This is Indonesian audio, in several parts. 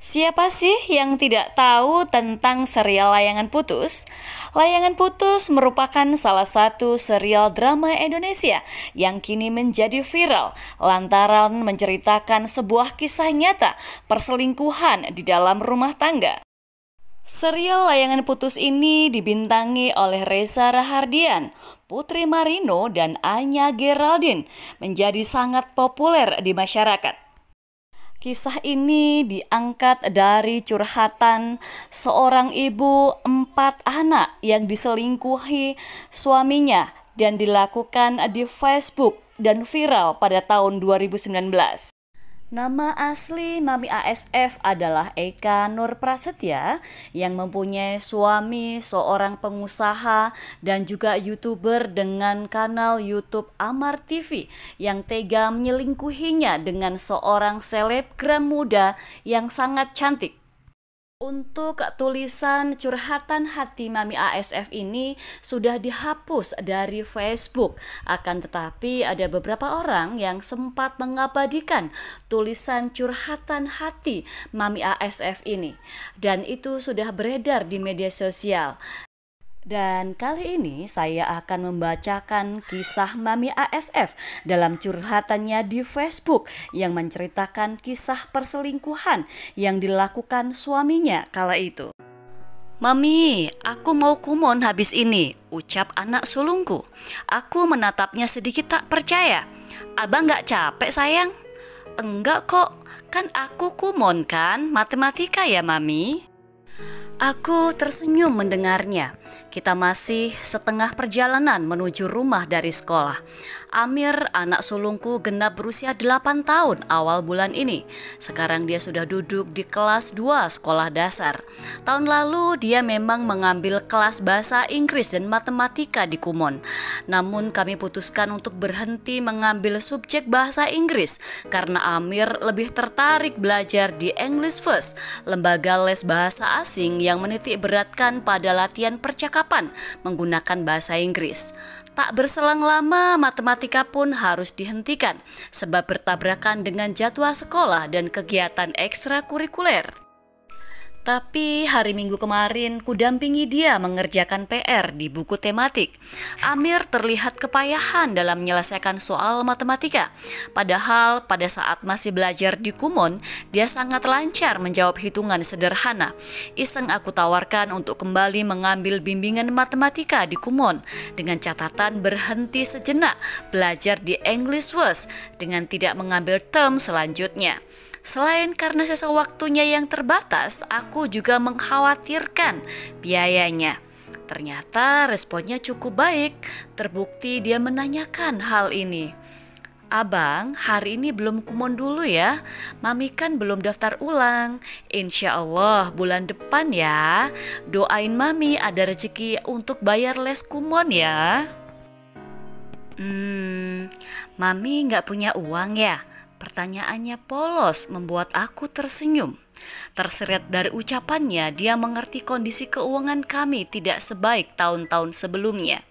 Siapa sih yang tidak tahu tentang serial Layangan Putus? Layangan Putus merupakan salah satu serial drama Indonesia yang kini menjadi viral lantaran menceritakan sebuah kisah nyata perselingkuhan di dalam rumah tangga. Serial Layangan Putus ini dibintangi oleh Reza Rahardian, Putri Marino, dan Anya Geraldine, menjadi sangat populer di masyarakat. Kisah ini diangkat dari curhatan seorang ibu 4 anak yang diselingkuhi suaminya dan dilakukan di Facebook dan viral pada tahun 2019. Nama asli Mami ASF adalah Eka Nur Prasetya yang mempunyai suami seorang pengusaha dan juga YouTuber dengan kanal YouTube Amar TV yang tega menyelingkuhinya dengan seorang selebgram muda yang sangat cantik. Untuk tulisan curhatan hati Mami ASF ini sudah dihapus dari Facebook. Akan tetapi ada beberapa orang yang sempat mengabadikan tulisan curhatan hati Mami ASF ini. Dan itu sudah beredar di media sosial. Dan kali ini saya akan membacakan kisah Mami ASF dalam curhatannya di Facebook yang menceritakan kisah perselingkuhan yang dilakukan suaminya kala itu. "Mami, aku mau kumon habis ini," ucap anak sulungku. Aku menatapnya sedikit tak percaya. "Abang gak capek sayang?" "Enggak kok, kan aku kumon kan, matematika ya Mami." Aku tersenyum mendengarnya. Kita masih setengah perjalanan menuju rumah dari sekolah. Amir, anak sulungku, genap berusia 8 tahun awal bulan ini. Sekarang dia sudah duduk di kelas 2 sekolah dasar. Tahun lalu dia memang mengambil kelas bahasa Inggris dan matematika di Kumon. Namun kami putuskan untuk berhenti mengambil subjek bahasa Inggris karena Amir lebih tertarik belajar di English First, lembaga les bahasa asing yang menitik beratkan pada latihan percakapan menggunakan bahasa Inggris. Tak berselang lama, matematika pun harus dihentikan sebab bertabrakan dengan jadwal sekolah dan kegiatan ekstrakurikuler. Tapi hari Minggu kemarin kudampingi dia mengerjakan PR di buku tematik. Amir terlihat kepayahan dalam menyelesaikan soal matematika. Padahal pada saat masih belajar di Kumon, dia sangat lancar menjawab hitungan sederhana. Iseng aku tawarkan untuk kembali mengambil bimbingan matematika di Kumon dengan catatan berhenti sejenak belajar di English First dengan tidak mengambil term selanjutnya. Selain karena sisa waktunya yang terbatas, aku juga mengkhawatirkan biayanya. Ternyata responnya cukup baik, terbukti dia menanyakan hal ini. "Abang, hari ini belum kumon dulu ya, Mami kan belum daftar ulang. Insya Allah bulan depan ya, doain Mami ada rezeki untuk bayar les kumon ya." Mami gak punya uang ya? Pertanyaannya polos membuat aku tersenyum. Terseret dari ucapannya, dia mengerti kondisi keuangan kami tidak sebaik tahun-tahun sebelumnya.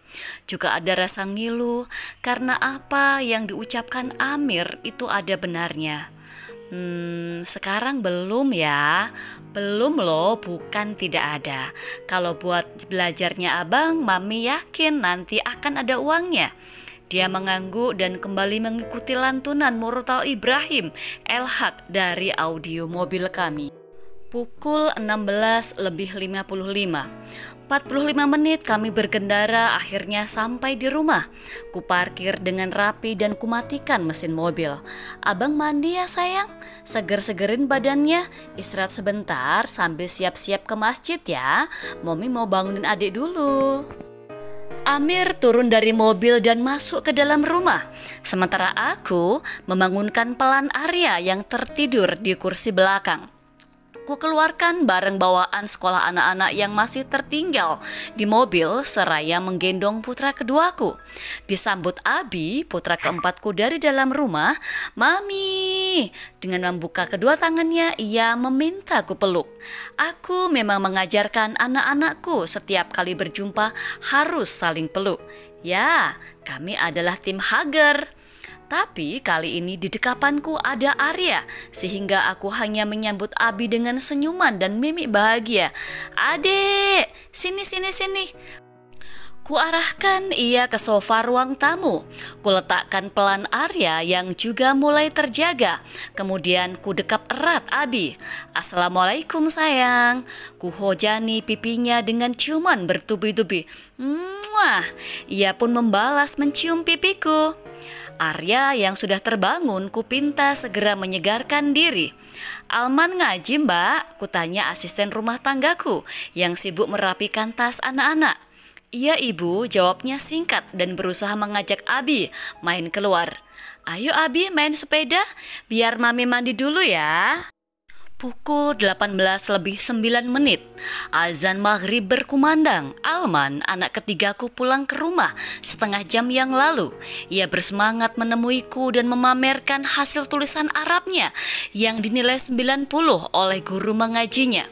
Juga ada rasa ngilu karena apa yang diucapkan Amir itu ada benarnya. Sekarang belum ya. Belum loh, bukan tidak ada. Kalau buat belajarnya abang, Mami yakin nanti akan ada uangnya. Dia mengangguk dan kembali mengikuti lantunan Murtal Ibrahim El-Haq dari audio mobil kami. Pukul 16:55. 45 menit kami berkendara akhirnya sampai di rumah. Kuparkir dengan rapi dan kumatikan mesin mobil. "Abang mandi ya sayang, seger-segerin badannya, istirahat sebentar sambil siap-siap ke masjid ya. Mami mau bangunin adik dulu." Amir turun dari mobil dan masuk ke dalam rumah. Sementara aku membangunkan pelan Arya yang tertidur di kursi belakang. Ku keluarkan barang bawaan sekolah anak-anak yang masih tertinggal di mobil seraya menggendong putra keduaku. Disambut Abi, putra keempatku dari dalam rumah. "Mami!" Dengan membuka kedua tangannya, ia meminta ku peluk. Aku memang mengajarkan anak-anakku setiap kali berjumpa harus saling peluk. Ya, kami adalah tim hugger. Tapi kali ini di dekapanku ada Arya, sehingga aku hanya menyambut Abi dengan senyuman dan mimik bahagia. "Adek, sini sini sini." Kuarahkan ia ke sofa ruang tamu. Kuletakkan pelan Arya yang juga mulai terjaga. Kemudian kudekap erat Abi. "Assalamualaikum sayang." Kuhojani pipinya dengan ciuman bertubi-tubi. "Muah." Ia pun membalas mencium pipiku. Arya yang sudah terbangun kupinta segera menyegarkan diri. "Alman ngaji mbak?" kutanya asisten rumah tanggaku yang sibuk merapikan tas anak-anak. "Iya ibu," jawabnya singkat dan berusaha mengajak Abi main keluar. "Ayo Abi main sepeda, biar mami mandi dulu ya." Pukul 18:09, azan maghrib berkumandang. Alman, anak ketigaku, pulang ke rumah setengah jam yang lalu. Ia bersemangat menemuiku dan memamerkan hasil tulisan Arabnya yang dinilai 90 oleh guru mengajinya.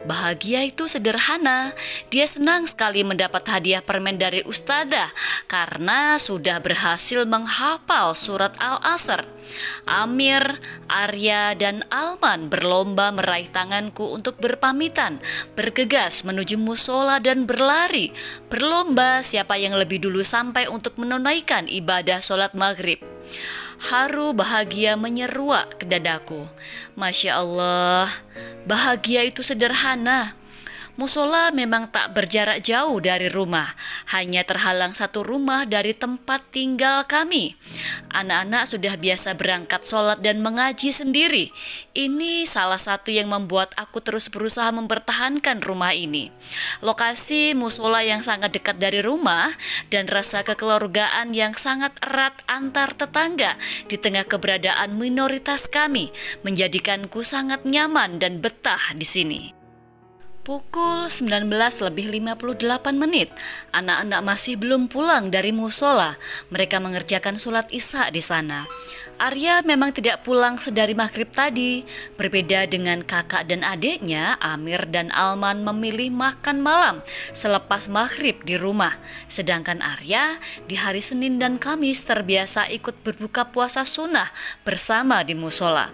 Bahagia itu sederhana. Dia senang sekali mendapat hadiah permen dari ustadzah karena sudah berhasil menghafal surat Al-Asr. Amir, Arya, dan Alman berlomba meraih tanganku untuk berpamitan, bergegas menuju musola dan berlari. Berlomba siapa yang lebih dulu sampai untuk menunaikan ibadah sholat maghrib. Haru bahagia menyeruak ke dadaku. Masya Allah, bahagia itu sederhana. Musola memang tak berjarak jauh dari rumah, hanya terhalang satu rumah dari tempat tinggal kami. Anak-anak sudah biasa berangkat sholat dan mengaji sendiri. Ini salah satu yang membuat aku terus berusaha mempertahankan rumah ini. Lokasi musola yang sangat dekat dari rumah dan rasa kekeluargaan yang sangat erat antar tetangga di tengah keberadaan minoritas kami menjadikanku sangat nyaman dan betah di sini. Pukul 19:58, anak-anak masih belum pulang dari musola. Mereka mengerjakan sholat isya di sana. Arya memang tidak pulang sedari maghrib tadi. Berbeda dengan kakak dan adiknya, Amir dan Alman memilih makan malam selepas maghrib di rumah. Sedangkan Arya di hari Senin dan Kamis terbiasa ikut berbuka puasa sunnah bersama di musola.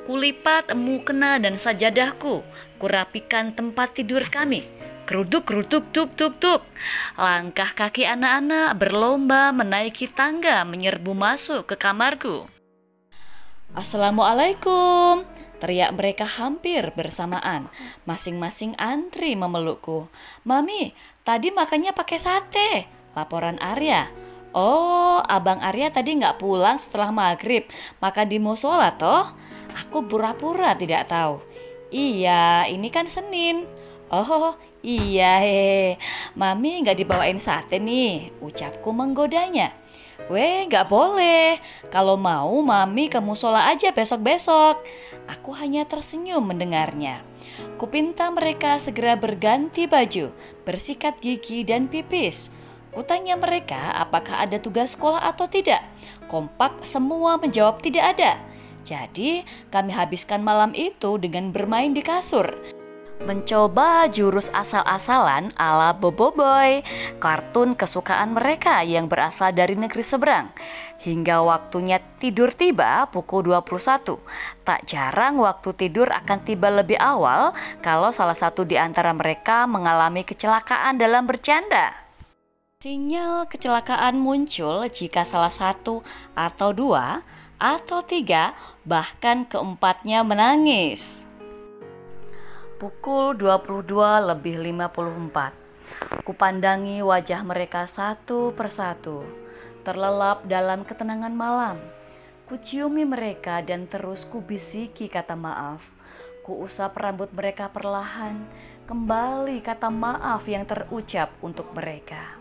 Kulipat mukena dan sajadahku, kurapikan tempat tidur kami. Keruduk, keruduk, tuk, tuk, tuk. Langkah kaki anak-anak berlomba menaiki tangga menyerbu masuk ke kamarku. "Assalamualaikum," teriak mereka hampir bersamaan. Masing-masing antri memelukku. "Mami, tadi makannya pakai sate," laporan Arya. "Oh, abang Arya tadi nggak pulang setelah maghrib, makan di musola toh?" Aku pura-pura tidak tahu. "Iya, ini kan Senin." "Oh, iya Mami nggak dibawain sate nih," ucapku menggodanya. "Weh, nggak boleh. Kalau mau Mami ke musola aja besok-besok." Aku hanya tersenyum mendengarnya. Kupinta mereka segera berganti baju, bersikat gigi dan pipis. Kutanya mereka apakah ada tugas sekolah atau tidak. Kompak semua menjawab tidak ada. Jadi kami habiskan malam itu dengan bermain di kasur, mencoba jurus asal-asalan ala Boboiboy, kartun kesukaan mereka yang berasal dari negeri seberang. Hingga waktunya tidur tiba pukul 21. Tak jarang waktu tidur akan tiba lebih awal kalau salah satu di antara mereka mengalami kecelakaan dalam bercanda. Sinyal kecelakaan muncul jika salah satu atau dua atau tiga, bahkan keempatnya menangis. Pukul 22:54. Kupandangi wajah mereka satu persatu, terlelap dalam ketenangan malam. Kuciumi mereka dan terus kubisiki kata maaf. Kuusap rambut mereka perlahan, kembali kata maaf yang terucap untuk mereka.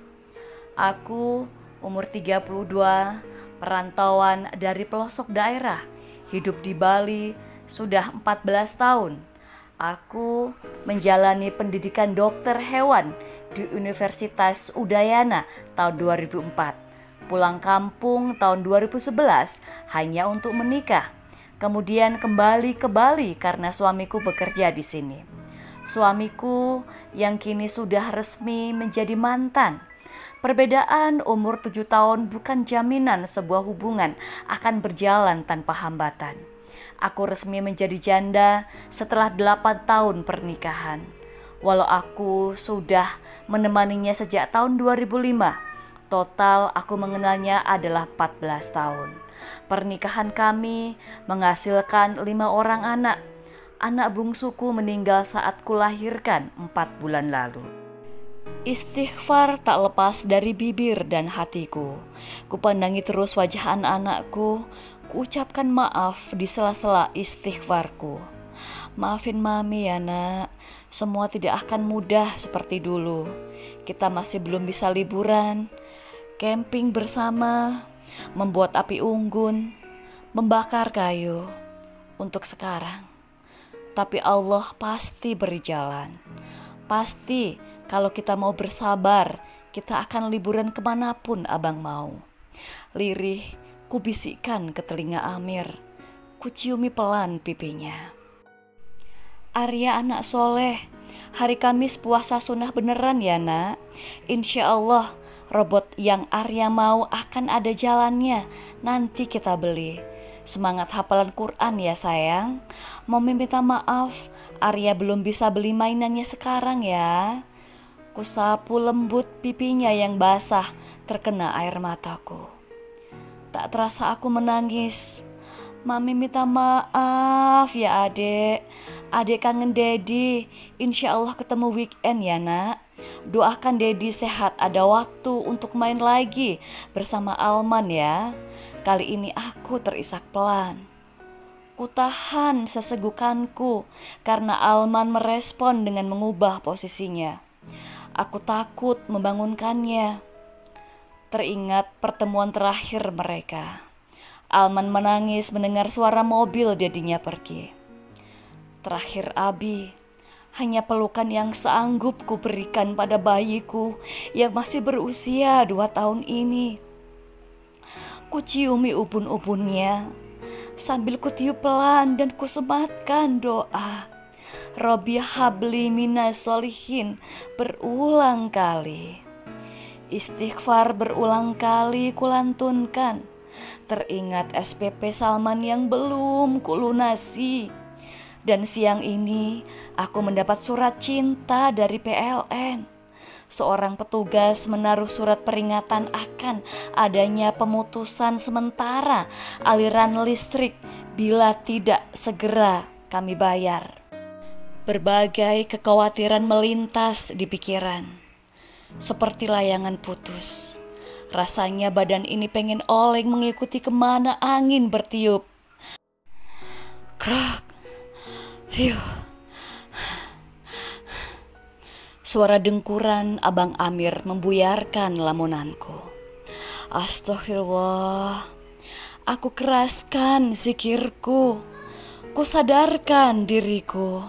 Aku umur 32, perantauan dari pelosok daerah, hidup di Bali sudah 14 tahun. Aku menjalani pendidikan dokter hewan di Universitas Udayana tahun 2004. Pulang kampung tahun 2011 hanya untuk menikah. Kemudian kembali ke Bali karena suamiku bekerja di sini. Suamiku yang kini sudah resmi menjadi mantan. Perbedaan umur 7 tahun bukan jaminan sebuah hubungan akan berjalan tanpa hambatan. Aku resmi menjadi janda setelah 8 tahun pernikahan. Walau aku sudah menemaninya sejak tahun 2005, total aku mengenalnya adalah 14 tahun. Pernikahan kami menghasilkan 5 orang anak. Anak bungsuku meninggal saat kulahirkan 4 bulan lalu. Istighfar tak lepas dari bibir dan hatiku. Kupandangi terus wajah anak-anakku. Kuucapkan maaf di sela-sela istighfarku. Maafin mami ya nak, semua tidak akan mudah seperti dulu. Kita masih belum bisa liburan, camping bersama, membuat api unggun, membakar kayu untuk sekarang. Tapi Allah pasti beri jalan. Pasti kalau kita mau bersabar, kita akan liburan kemanapun abang mau. Lirih kubisikkan ke telinga Amir, kuciumi pelan pipinya. Arya anak soleh, hari Kamis puasa sunnah beneran ya nak. Insya Allah robot yang Arya mau akan ada jalannya, nanti kita beli. Semangat hafalan Quran ya sayang. Mau minta maaf, Arya belum bisa beli mainannya sekarang ya. Kusapu lembut pipinya yang basah terkena air mataku. Tak terasa aku menangis. Mami minta maaf ya adek. Adek kangen Dedi. Insya Allah ketemu weekend ya nak. Doakan Dedi sehat, ada waktu untuk main lagi bersama Alman ya. Kali ini aku terisak pelan. Kutahan sesegukanku karena Alman merespon dengan mengubah posisinya. Aku takut membangunkannya. Teringat pertemuan terakhir mereka. Alman menangis mendengar suara mobil Dedinya pergi. Terakhir Abi, hanya pelukan yang sanggup kuberikan pada bayiku yang masih berusia 2 tahun ini. Kuciumi ubun-ubunnya sambil kutiup pelan dan kusematkan doa. Robbi habli minas solihin berulang kali. Istighfar berulang kali kulantunkan. Teringat SPP Salman yang belum kulunasi. Dan siang ini aku mendapat surat cinta dari PLN. Seorang petugas menaruh surat peringatan akan adanya pemutusan sementara aliran listrik bila tidak segera kami bayar. Berbagai kekhawatiran melintas di pikiran. Seperti layangan putus. Rasanya badan ini pengen oleng mengikuti kemana angin bertiup. Krak, hiu. Suara dengkuran Abang Amir membuyarkan lamunanku. Astagfirullah. Aku keraskan zikirku. Kusadarkan diriku.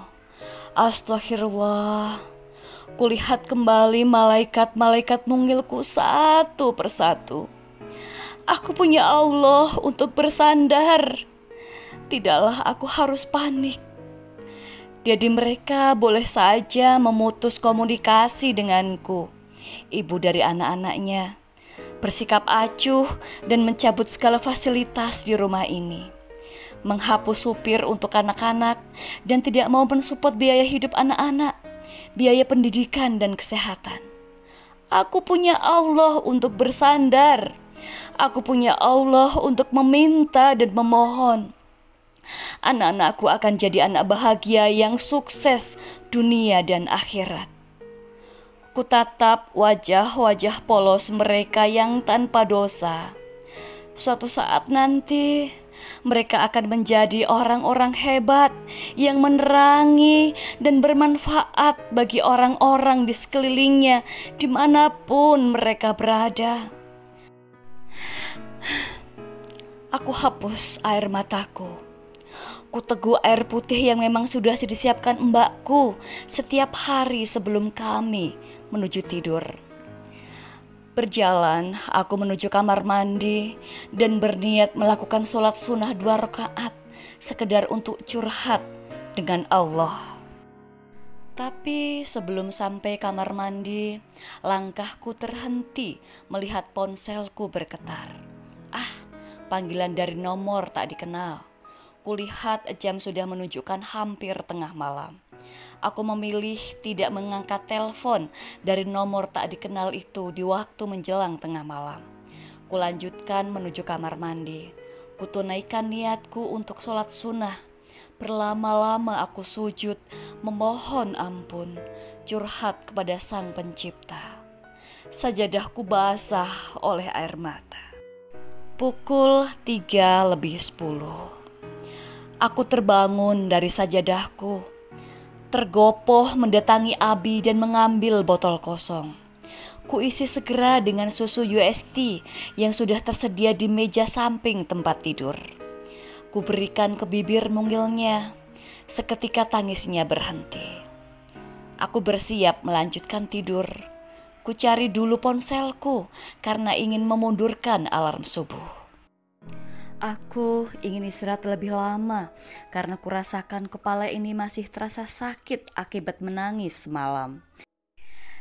Astagfirullah. Kulihat kembali malaikat-malaikat mungilku satu persatu. Aku punya Allah untuk bersandar. Tidaklah aku harus panik. Jadi mereka boleh saja memutus komunikasi denganku. Ibu dari anak-anaknya bersikap acuh dan mencabut segala fasilitas di rumah ini. Menghapus supir untuk anak-anak dan tidak mau mensupport biaya hidup anak-anak, biaya pendidikan dan kesehatan. Aku punya Allah untuk bersandar. Aku punya Allah untuk meminta dan memohon. Anak-anakku akan jadi anak bahagia yang sukses dunia dan akhirat. Kutatap wajah-wajah polos mereka yang tanpa dosa. Suatu saat nanti mereka akan menjadi orang-orang hebat yang menerangi dan bermanfaat bagi orang-orang di sekelilingnya dimanapun mereka berada. Aku hapus air mataku. Kuteguk air putih yang memang sudah disiapkan mbakku setiap hari sebelum kami menuju tidur. Berjalan, aku menuju kamar mandi dan berniat melakukan sholat sunnah 2 rakaat sekedar untuk curhat dengan Allah. Tapi sebelum sampai kamar mandi, langkahku terhenti melihat ponselku bergetar. Panggilan dari nomor tak dikenal. Kulihat jam sudah menunjukkan hampir tengah malam. Aku memilih tidak mengangkat telepon dari nomor tak dikenal itu di waktu menjelang tengah malam. Kulanjutkan menuju kamar mandi. Kutunaikan niatku untuk sholat sunnah. Berlama-lama aku sujud, memohon ampun, curhat kepada Sang Pencipta. Sajadahku basah oleh air mata. Pukul 3:10. Aku terbangun dari sajadahku, tergopoh mendatangi Abi dan mengambil botol kosong. Kuisi segera dengan susu UST yang sudah tersedia di meja samping tempat tidur. Kuberikan ke bibir mungilnya. Seketika tangisnya berhenti. Aku bersiap melanjutkan tidur. Ku cari dulu ponselku karena ingin memundurkan alarm subuh. Aku ingin istirahat lebih lama karena kurasakan kepala ini masih terasa sakit akibat menangis semalam.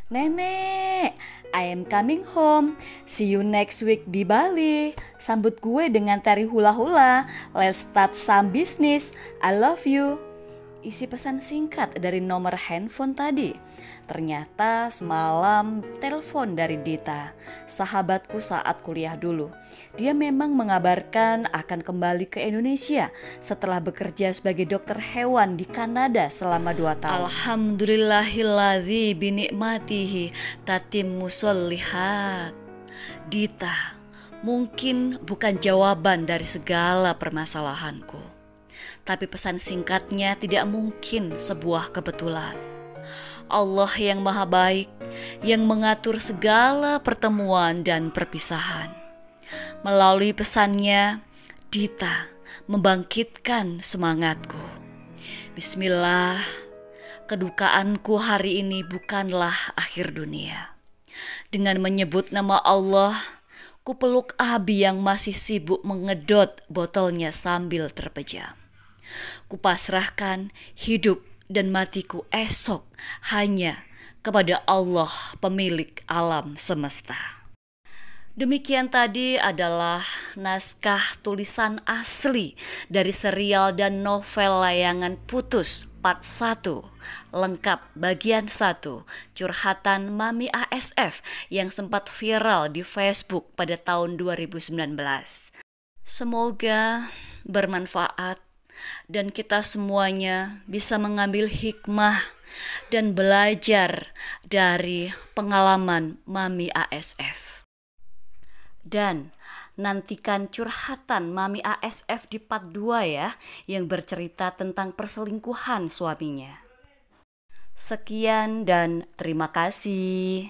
Nenek, I am coming home. See you next week di Bali. Sambut gue dengan tari hula-hula. Let's start some business. I love you. Isi pesan singkat dari nomor handphone tadi. Ternyata semalam telepon dari Dita, sahabatku saat kuliah dulu. Dia memang mengabarkan akan kembali ke Indonesia setelah bekerja sebagai dokter hewan di Kanada selama 2 tahun. Alhamdulillahilladzi binikmatihi tatimmu sholihat. Dita, mungkin bukan jawaban dari segala permasalahanku, tapi pesan singkatnya tidak mungkin sebuah kebetulan. Allah yang maha baik, yang mengatur segala pertemuan dan perpisahan. Melalui pesannya, Dita membangkitkan semangatku. Bismillah, kedukaanku hari ini bukanlah akhir dunia. Dengan menyebut nama Allah, ku peluk Abi yang masih sibuk mengedot botolnya sambil terpejam. Kupasrahkan hidup dan matiku esok hanya kepada Allah, pemilik alam semesta. Demikian tadi adalah naskah tulisan asli dari serial dan novel layangan Putus Part 1, lengkap bagian 1, curhatan Mami ASF yang sempat viral di Facebook pada tahun 2019. Semoga bermanfaat dan kita semuanya bisa mengambil hikmah dan belajar dari pengalaman Mami ASF. Dan nantikan curhatan Mami ASF di part 2 ya, yang bercerita tentang perselingkuhan suaminya. Sekian dan terima kasih.